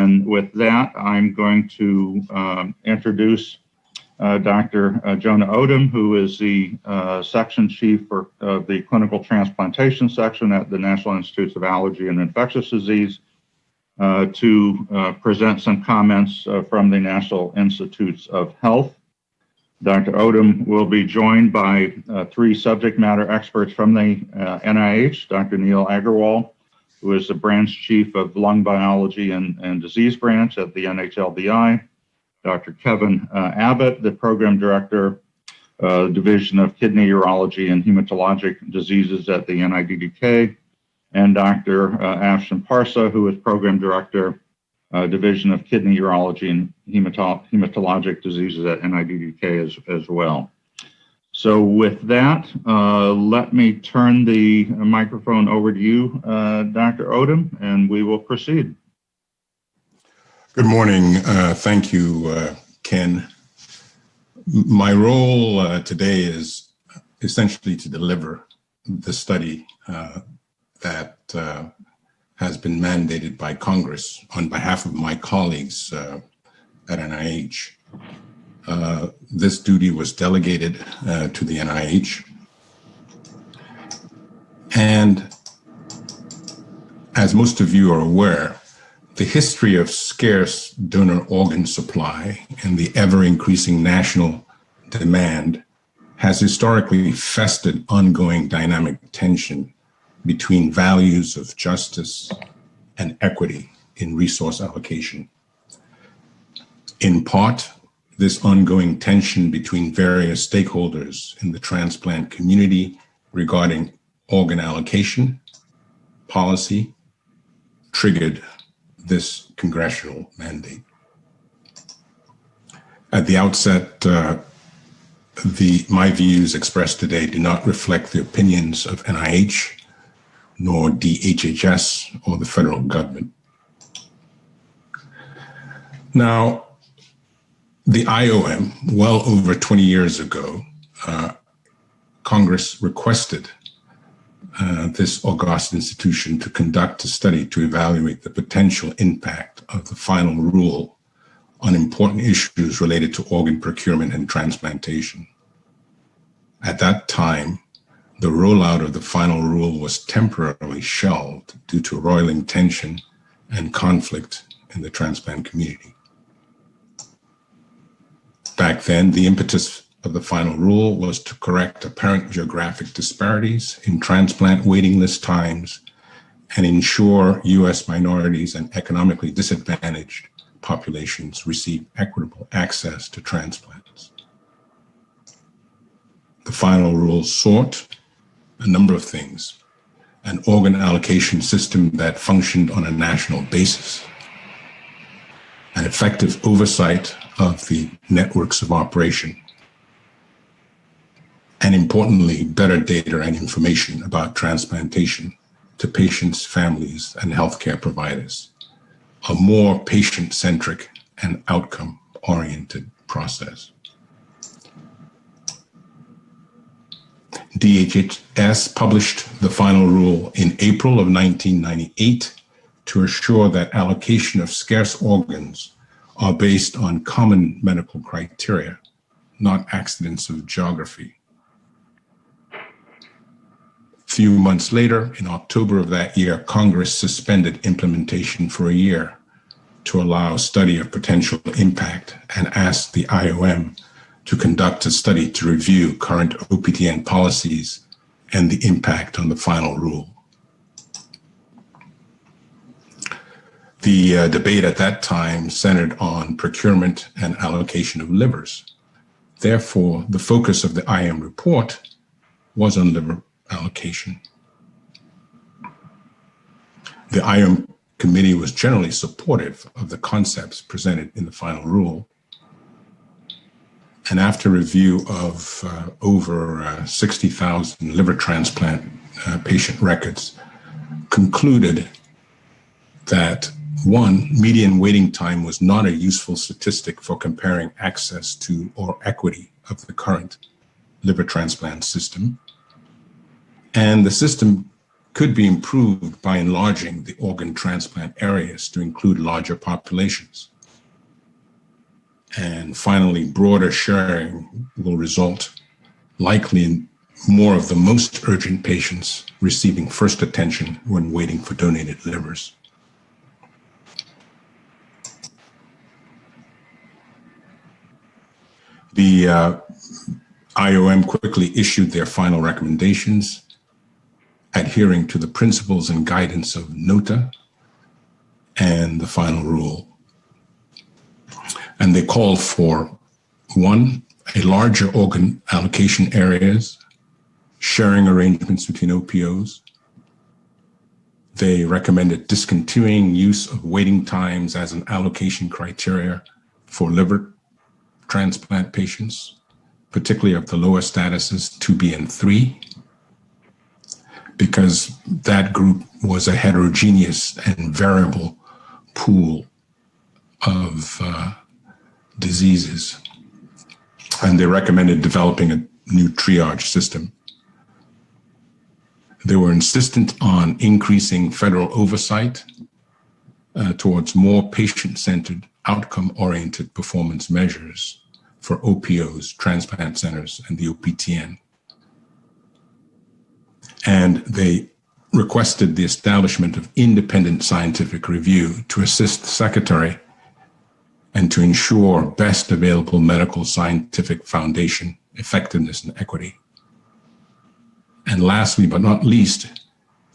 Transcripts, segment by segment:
And with that, I'm going to introduce Dr. Jonah Odim, who is the section chief for the clinical transplantation section at the National Institutes of Allergy and Infectious Disease, to present some comments from the National Institutes of Health. Dr. Odim will be joined by three subject matter experts from the NIH, Dr. Neil Agarwal, who is the branch chief of lung biology and disease branch at the NHLBI, Dr. Kevin Abbott, the program director, Division of Kidney Urology and Hematologic Diseases at the NIDDK, and Dr. Afshan Parsa, who is program director, Division of Kidney Urology and Hematologic Diseases at NIDDK as well. So with that, let me turn the microphone over to you, Dr. Odim, and we will proceed. Good morning. Thank you, Ken. My role today is essentially to deliver the study that has been mandated by Congress on behalf of my colleagues at NIH. This duty was delegated to the NIH. And as most of you are aware, the history of scarce donor organ supply and the ever-increasing national demand has historically festered ongoing dynamic tension between values of justice and equity in resource allocation. In part, this ongoing tension between various stakeholders in the transplant community regarding organ allocation policy triggered this congressional mandate. At the outset, my views expressed today do not reflect the opinions of NIH, nor DHHS or the federal government. Now, the IOM, well over 20 years ago, Congress requested this august institution to conduct a study to evaluate the potential impact of the final rule on important issues related to organ procurement and transplantation. At that time, the rollout of the final rule was temporarily shelved due to roiling tension and conflict in the transplant community. Back then, the impetus of the final rule was to correct apparent geographic disparities in transplant waiting list times and ensure U.S. minorities and economically disadvantaged populations receive equitable access to transplants. The final rule sought a number of things: an organ allocation system that functioned on a national basis, an effective oversight of the networks of operation, and importantly, better data and information about transplantation to patients, families, and healthcare providers, a more patient-centric and outcome-oriented process. DHHS published the final rule in April of 1998 to assure that allocation of scarce organs are based on common medical criteria, not accidents of geography. A few months later, in October of that year, Congress suspended implementation for a year to allow a study of potential impact and asked the IOM to conduct a study to review current OPTN policies and the impact on the final rule. The debate at that time centered on procurement and allocation of livers. Therefore, the focus of the IOM report was on liver allocation. The IOM committee was generally supportive of the concepts presented in the final rule. And after review of over 60,000 liver transplant patient records, concluded that one, median waiting time was not a useful statistic for comparing access to or equity of the current liver transplant system. And the system could be improved by enlarging the organ transplant areas to include larger populations. And finally, broader sharing will result likely in more of the most urgent patients receiving first attention when waiting for donated livers. The IOM quickly issued their final recommendations, adhering to the principles and guidance of NOTA and the final rule. And they called for, 1, a larger organ allocation areas, sharing arrangements between OPOs. They recommended discontinuing use of waiting times as an allocation criteria for liver transplant patients, particularly of the lower statuses 2B and 3, because that group was a heterogeneous and variable pool of diseases. And they recommended developing a new triage system. They were insistent on increasing federal oversight towards more patient-centered, outcome-oriented performance measures for OPOs, transplant centers, and the OPTN. And they requested the establishment of independent scientific review to assist the Secretary and to ensure best available medical scientific foundation, effectiveness, and equity. And lastly, but not least,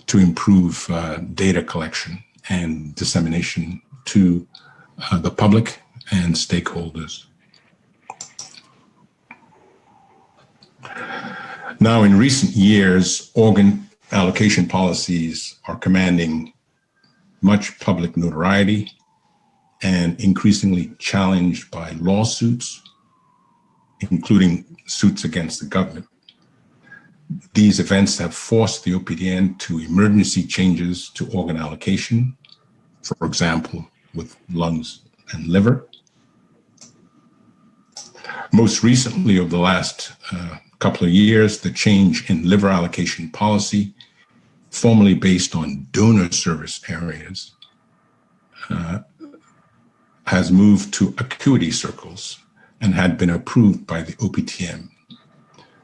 to improve data collection and dissemination to the public and stakeholders. Now, in recent years, organ allocation policies are commanding much public notoriety and increasingly challenged by lawsuits, including suits against the government. These events have forced the OPTN to emergency changes to organ allocation, for example, with lungs and liver. Most recently, over the last couple of years, the change in liver allocation policy, formerly based on donor service areas, has moved to acuity circles and had been approved by the OPTN.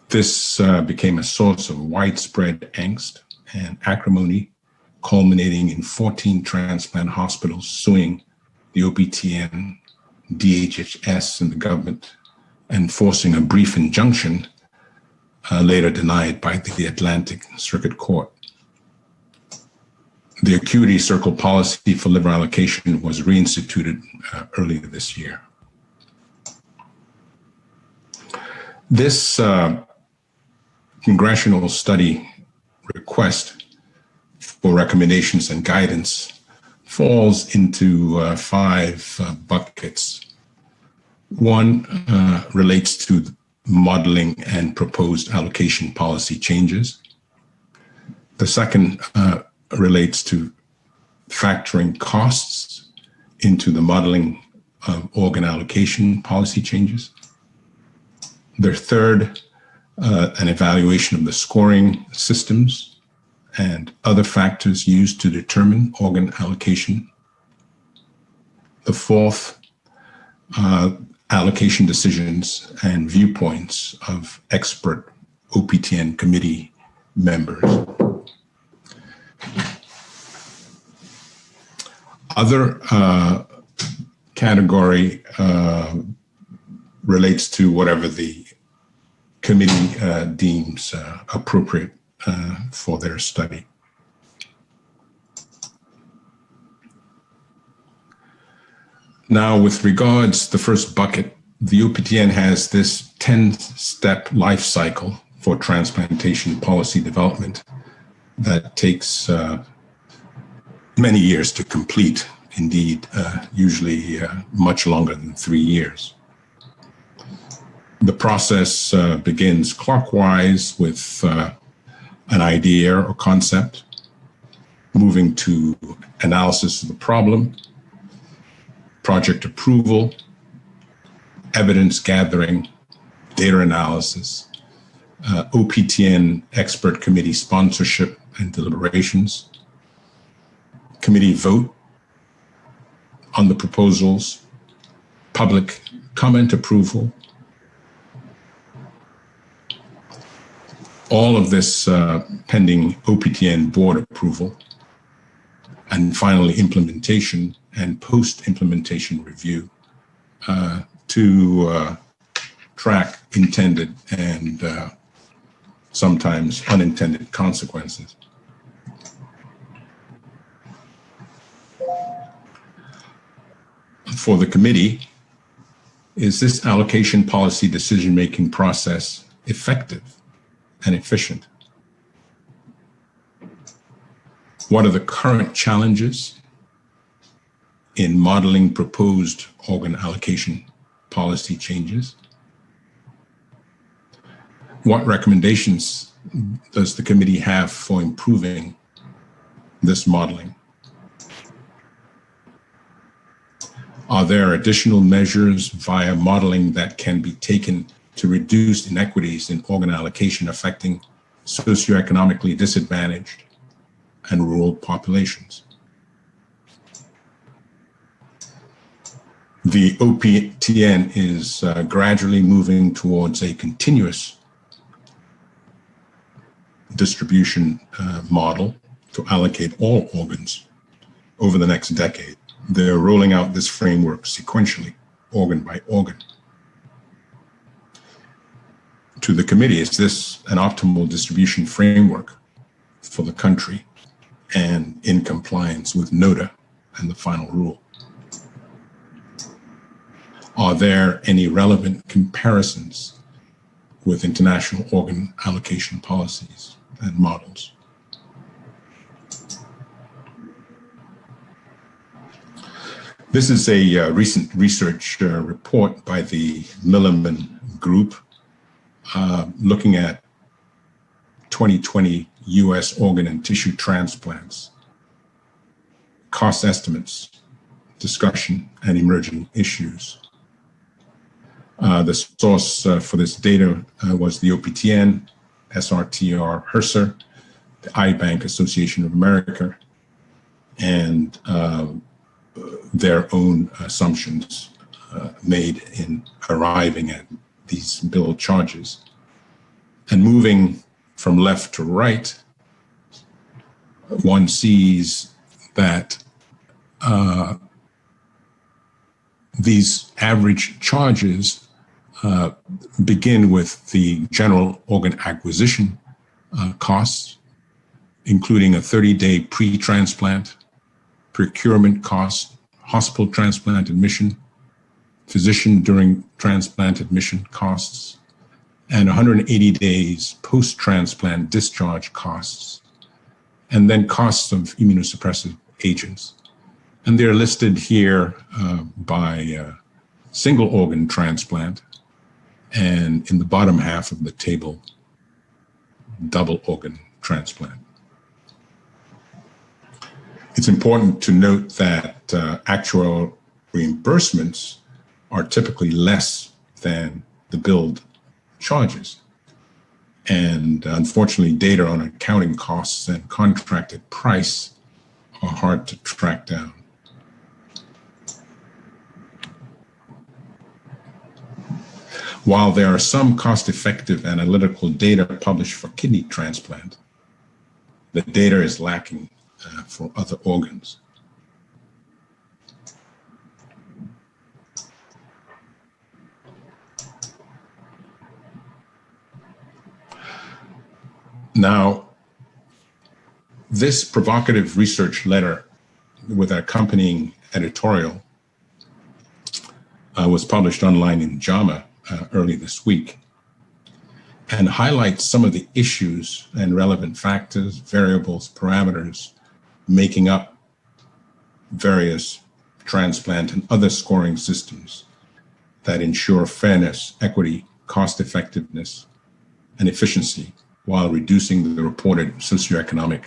This became a source of widespread angst and acrimony, culminating in 14 transplant hospitals suing the OPTN, DHHS, and the government, and forcing a brief injunction later denied by the Atlantic Circuit Court. The acuity circle policy for liver allocation was reinstituted earlier this year. This congressional study request for recommendations and guidance falls into 5 buckets. One relates to modeling and proposed allocation policy changes. The second relates to factoring costs into the modeling of organ allocation policy changes. The third, an evaluation of the scoring systems and other factors used to determine organ allocation. The fourth, allocation decisions and viewpoints of expert OPTN committee members. Other category relates to whatever the committee deems appropriate for their study. Now, with regards the first bucket, the OPTN has this 10-step life cycle for transplantation policy development that takes many years to complete, indeed, usually much longer than 3 years. The process begins clockwise with an idea or concept, moving to analysis of the problem, project approval, evidence gathering, data analysis, OPTN expert committee sponsorship and deliberations, committee vote on the proposals, public comment approval. All of this pending OPTN board approval, and finally implementation and post-implementation review to track intended and sometimes unintended consequences. For the committee, is this allocation policy decision-making process effective and efficient? What are the current challenges in modeling proposed organ allocation policy changes? What recommendations does the committee have for improving this modeling? Are there additional measures via modeling that can be taken to reduce inequities in organ allocation affecting socioeconomically disadvantaged and rural populations? The OPTN is gradually moving towards a continuous distribution model to allocate all organs over the next decade. They're rolling out this framework sequentially, organ by organ. To the committee, is this an optimal distribution framework for the country and in compliance with NOTA and the final rule? Are there any relevant comparisons with international organ allocation policies and models? This is a recent research report by the Milliman Group looking at 2020 U.S. organ and tissue transplants, cost estimates, discussion, and emerging issues. The source for this data was the OPTN, SRTR, HRSA, the iBank Association of America, and their own assumptions made in arriving at these bill charges. And moving from left to right, one sees that these average charges begin with the general organ acquisition costs, including a 30-day pre-transplant, procurement costs, hospital transplant admission, physician during transplant admission costs, and 180 days post-transplant discharge costs, and then costs of immunosuppressive agents. And they're listed here by single organ transplant, and in the bottom half of the table, double organ transplant. It's important to note that actual reimbursements are typically less than the billed charges. And unfortunately, data on accounting costs and contracted price are hard to track down. While there are some cost-effective analytical data published for kidney transplant, the data is lacking for other organs. Now, this provocative research letter with accompanying editorial was published online in JAMA early this week and highlights some of the issues and relevant factors, variables, parameters making up various transplant and other scoring systems that ensure fairness, equity, cost effectiveness, and efficiency while reducing the reported socioeconomic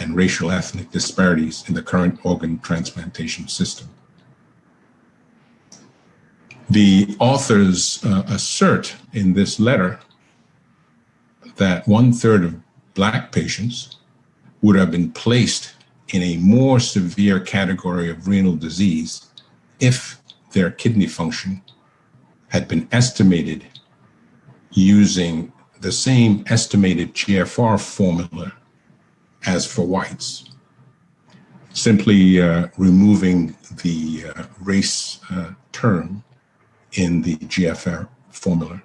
and racial ethnic disparities in the current organ transplantation system. The authors assert in this letter that 1/3 of Black patients would have been placed in a more severe category of renal disease if their kidney function had been estimated using the same estimated GFR formula as for whites, simply removing the race term in the GFR formula.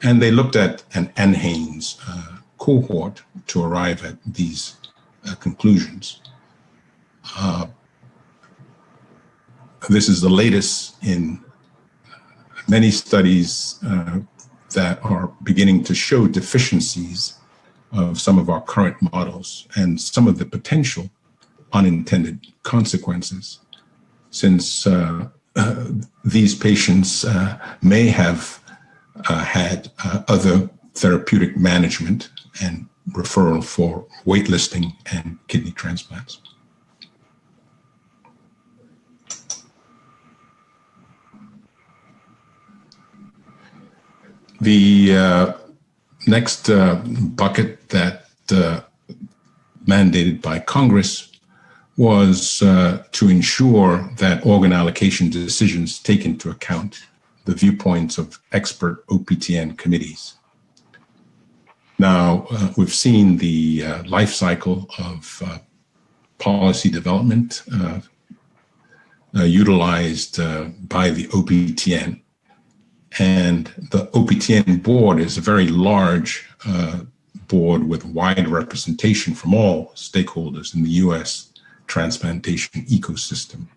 And they looked at an NHANES cohort to arrive at these conclusions. This is the latest in many studies that are beginning to show deficiencies of some of our current models and some of the potential unintended consequences, since these patients may have had other therapeutic management and referral for waitlisting and kidney transplants. The next bucket that mandated by Congress was to ensure that organ allocation decisions take into account the viewpoints of expert OPTN committees. Now, we've seen the life cycle of policy development utilized by the OPTN. And the OPTN board is a very large board with wide representation from all stakeholders in the U.S. transplantation ecosystem.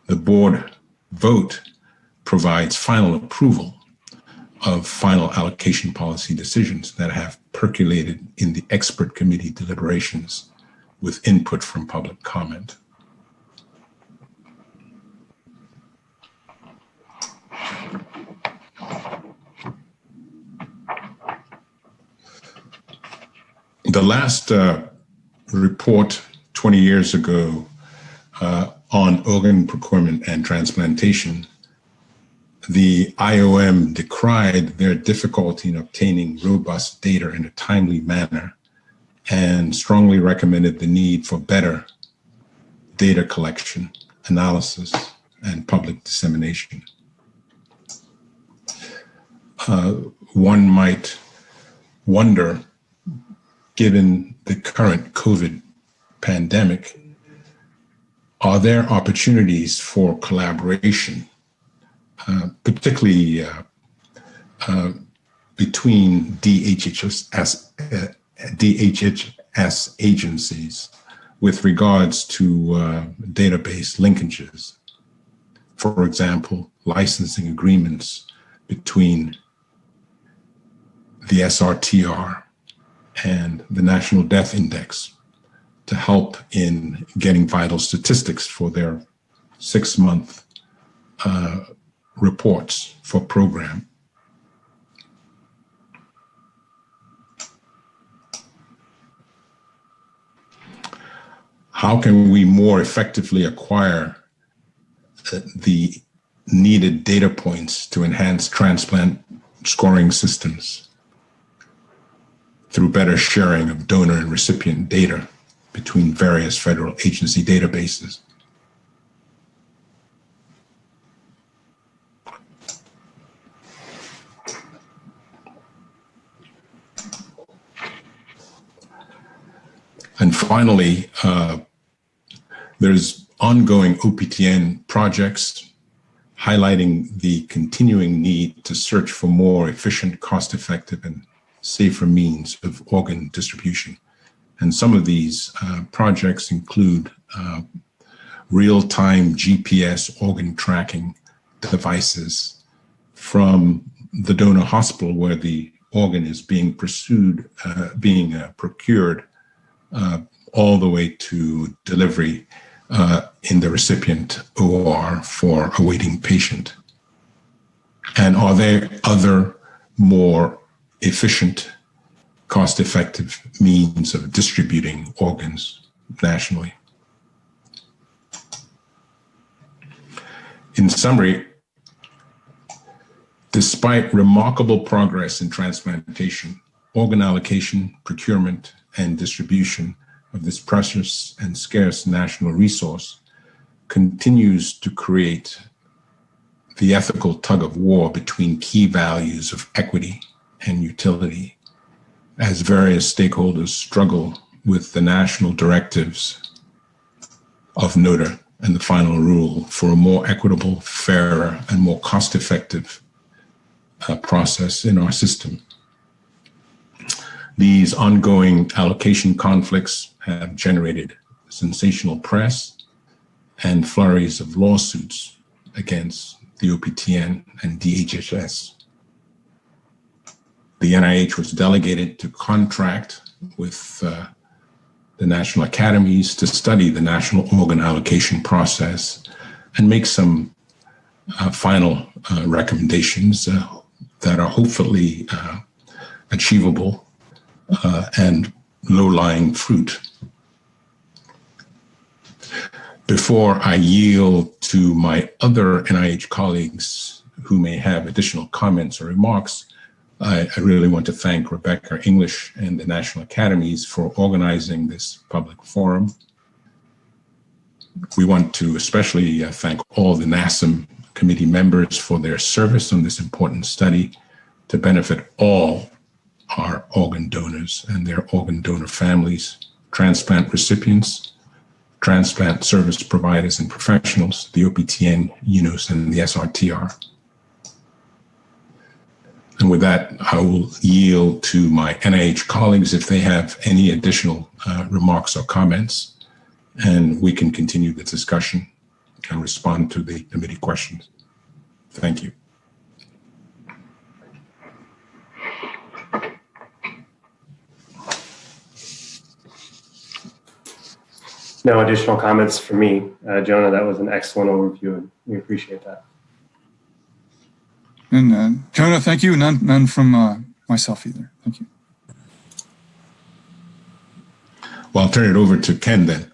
The board vote provides final approval of final allocation policy decisions that have percolated in the expert committee deliberations with input from public comment. The last report 20 years ago on organ procurement and transplantation, the IOM decried their difficulty in obtaining robust data in a timely manner and strongly recommended the need for better data collection, analysis, and public dissemination. One might wonder, given the current COVID pandemic, are there opportunities for collaboration, particularly between DHHS agencies with regards to database linkages? For example, licensing agreements between the SRTR and the National Death Index to help in getting vital statistics for their 6-month reports for program. How can we more effectively acquire the needed data points to enhance transplant scoring systems through better sharing of donor and recipient data between various federal agency databases? And finally, there's ongoing OPTN projects highlighting the continuing need to search for more efficient, cost-effective, and safer means of organ distribution. And some of these projects include real-time GPS organ tracking devices from the donor hospital where the organ is being procured, all the way to delivery in the recipient OR for a waiting patient. And are there other more efficient, cost-effective means of distributing organs nationally? In summary, despite remarkable progress in transplantation, organ allocation, procurement, and distribution of this precious and scarce national resource continues to create the ethical tug of war between key values of equity and utility as various stakeholders struggle with the national directives of NOTA and the final rule for a more equitable, fairer, and more cost-effective process in our system. These ongoing allocation conflicts have generated sensational press and flurries of lawsuits against the OPTN and DHHS. The NIH was delegated to contract with the National Academies to study the national organ allocation process and make some final recommendations that are hopefully achievable and low-lying fruit. Before I yield to my other NIH colleagues who may have additional comments or remarks, I really want to thank Rebecca English and the National Academies for organizing this public forum. We want to especially thank all the NASEM committee members for their service on this important study to benefit all our organ donors and their organ donor families, transplant recipients, transplant service providers and professionals, the OPTN, UNOS, and the SRTR. And with that, I will yield to my NIH colleagues if they have any additional remarks or comments, and we can continue the discussion and respond to the committee questions. Thank you. No additional comments from me. Jonah, that was an excellent overview, and we appreciate that. And Jonah, thank you. None from myself either. Thank you. Well, I'll turn it over to Ken then.